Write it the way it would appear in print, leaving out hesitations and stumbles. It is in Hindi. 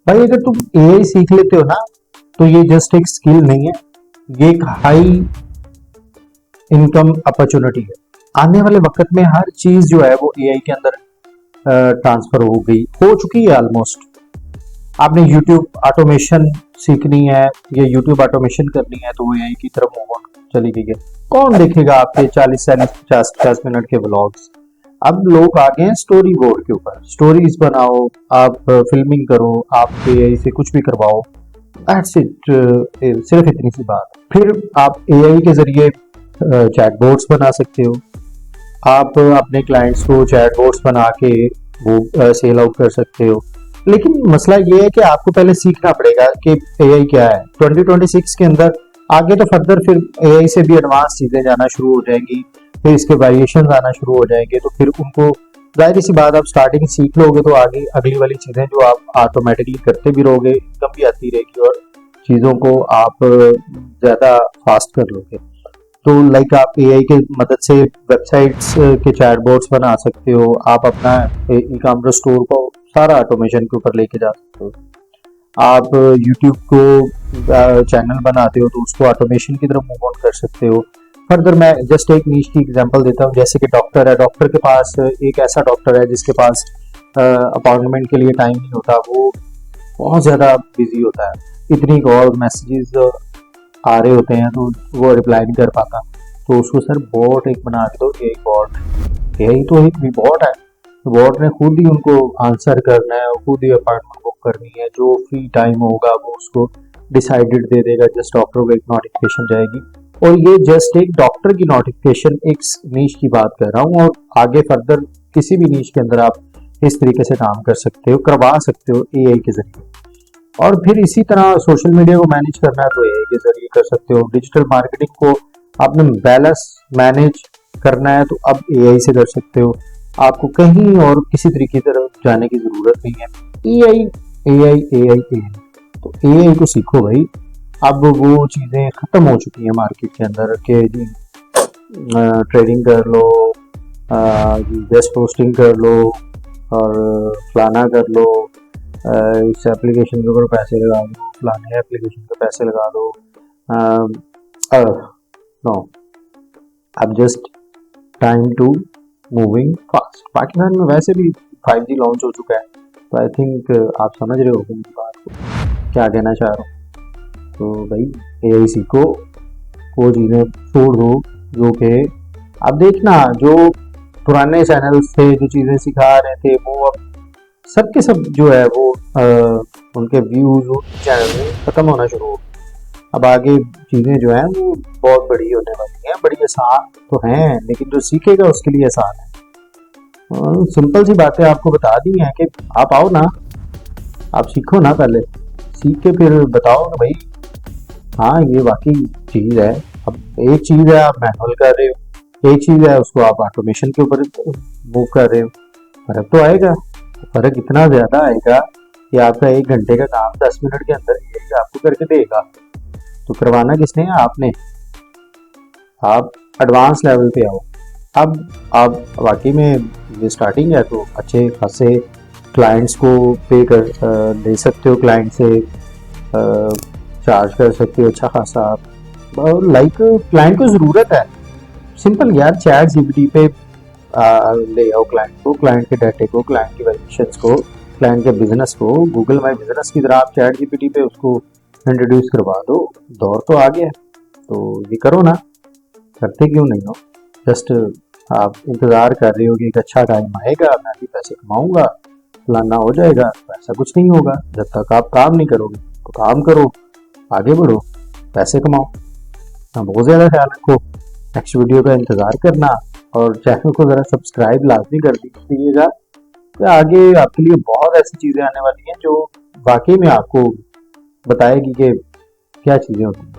भाई अगर तुम एआई सीख लेते हो ना, तो ये जस्ट एक स्किल नहीं है, ये एक हाई इनकम अपॉर्चुनिटी है। आने वाले वक्त में हर चीज जो है वो एआई के अंदर ट्रांसफर हो चुकी है ऑलमोस्ट। आपने यूट्यूब ऑटोमेशन सीखनी है या यूट्यूब ऑटोमेशन करनी है तो वो एआई की तरफ मूव ऑन चली गई है। कौन देखेगा आपके 40 50 मिनट के व्लॉग्स? अब लोग आ गए हैं स्टोरी बोर्ड के ऊपर, स्टोरीज बनाओ, आप फिल्मिंग करो, आप एआई से कुछ भी करवाओ, दैट्स इट। सिर्फ इतनी सी बात। फिर आप एआई के जरिए चैटबॉट्स बना सकते हो, आप अपने क्लाइंट्स को चैटबॉट्स बना के वो सेल आउट कर सकते हो। लेकिन मसला ये है कि आपको पहले सीखना पड़ेगा कि एआई क्या है। 2026 के अंदर आगे तो फर्दर फिर एआई से भी एडवांस चीजें जाना शुरू हो जाएंगी, फिर इसके वेरिएशन आना शुरू हो जाएंगे, तो फिर उनको जाहिर सी बात आप स्टार्टिंग सीख लोगे तो आगे अगली वाली चीजें जो आप ऑटोमेटिकली करते भी रहोगे, इनकम भी आती रहेगी और चीजों को आप ज्यादा फास्ट कर लोगे। तो लाइक आप एआई के मदद से वेबसाइट्स के चैटबॉट्स बना सकते हो, आप अपना ई कॉमर्स स्टोर को सारा ऑटोमेशन के ऊपर लेके जा सकते हो। आप यूट्यूब को चैनल बनाते हो तो उसको ऑटोमेशन की तरफ मूव ऑन कर सकते हो। फर्दर मैं जस्ट एक नीश की एग्जांपल देता हूँ, जैसे कि डॉक्टर है, डॉक्टर के पास एक ऐसा डॉक्टर है जिसके पास अपॉइंटमेंट के लिए टाइम नहीं होता, वो बहुत ज़्यादा बिजी होता है, इतनी कॉल मैसेजेस आ रहे होते हैं तो वो रिप्लाई नहीं कर पाता। तो उसको सर बॉट एक बना के दो, एआई बॉट। एआई तो एक भी बॉट है, बॉट ने खुद ही उनको आंसर करना है, खुद ही अपॉइंटमेंट बुक करनी है, जो फ्री टाइम होगा वो उसको डिसाइडेड दे देगा, जस्ट डॉक्टर को एक नोटिफिकेशन जाएगी। और ये जस्ट एक डॉक्टर की नोटिफिकेशन, एक नीश की बात कर रहा हूँ, और आगे फर्दर किसी भी नीश के अंदर आप इस तरीके से काम कर सकते हो, करवा सकते हो एआई के जरिए। और फिर इसी तरह सोशल मीडिया को मैनेज करना है तो एआई के जरिए कर सकते हो। डिजिटल मार्केटिंग को आपने बैलेंस मैनेज करना है तो अब एआई से कर सकते हो। आपको कहीं और किसी तरीके की तरफ जाने की जरूरत नहीं है। एआई एआई एआई एआई, तो एआई को सीखो भाई। अब वो चीजें खत्म हो चुकी हैं मार्केट के अंदर के जी ट्रेडिंग कर लो, गेस्ट पोस्टिंग कर लो और फलाना कर लो, इस एप्लीकेशन के ऊपर पैसे लगा दो, फलाने एप्लीकेशन पे पैसे लगा दो। नो, अब just time to moving fast. Pakistan में वैसे भी 5G लॉन्च हो चुका है, तो आई थिंक आप समझ रहे हो मेरी बात को, क्या कहना चाह रहा हूँ। तो भाई एआई सीखो, वो चीज़ें छोड़ दो जो कि आप देखना, जो पुराने चैनल्स थे जो चीज़ें सिखा रहे थे वो अब सब के सब जो है वो उनके व्यूज चैनल में खत्म होना शुरू हो। अब आगे चीज़ें जो हैं वो बहुत बड़ी होने वाली हैं, बड़ी आसान तो हैं लेकिन जो सीखेगा उसके लिए आसान है। सिंपल सी बातें आपको बता दी हैं कि आप आओ ना, आप सीखो ना, पहले सीख के फिर बताओ कि भाई हाँ ये वाकई चीज़ है। अब एक चीज़ है आप मैनुअल कर रहे हो, एक चीज़ है उसको आप ऑटोमेशन के ऊपर मूव कर रहे हो, फर्क तो आएगा। फर्क इतना ज्यादा आएगा कि आपका 1 घंटे का काम 10 मिनट के अंदर ये आपको करके देगा। तो करवाना किसने है? आपने। आप एडवांस लेवल पे आओ। अब आप वाकई में ये स्टार्टिंग है तो अच्छे खासे क्लाइंट्स को पे कर दे सकते हो, क्लाइंट से चार्ज कर सकते हो अच्छा खासा। लाइक क्लाइंट को ज़रूरत है, सिंपल यार, चैट जीपीटी पे ले आओ क्लाइंट को, क्लाइंट के डाटे को, क्लाइंट की वेरिएशंस को, क्लाइंट के बिजनेस को, गूगल माई बिजनेस की तरह आप चैट जीपीटी पे उसको इंट्रोड्यूस करवा दो। दौर तो आ गया, तो ये करो ना, करते क्यों नहीं हो? जस्ट आप इंतज़ार कर रहे हो कि एक अच्छा टाइम आएगा, मैं भी पैसे कमाऊंगा, फलाना हो जाएगा। ऐसा कुछ नहीं होगा जब तक आप काम नहीं करोगे। तो काम करो, आगे बढ़ो, पैसे कमाओ। हाँ, बहुत ज़्यादा ख्याल रखो, नेक्स्ट वीडियो का इंतज़ार करना और चैनल को ज़रा सब्सक्राइब लाजमी कर दीजिएगा। तो आगे आपके लिए बहुत ऐसी चीज़ें आने वाली हैं जो वाकई में आपको बताएगी कि क्या चीज़ें होती हैं।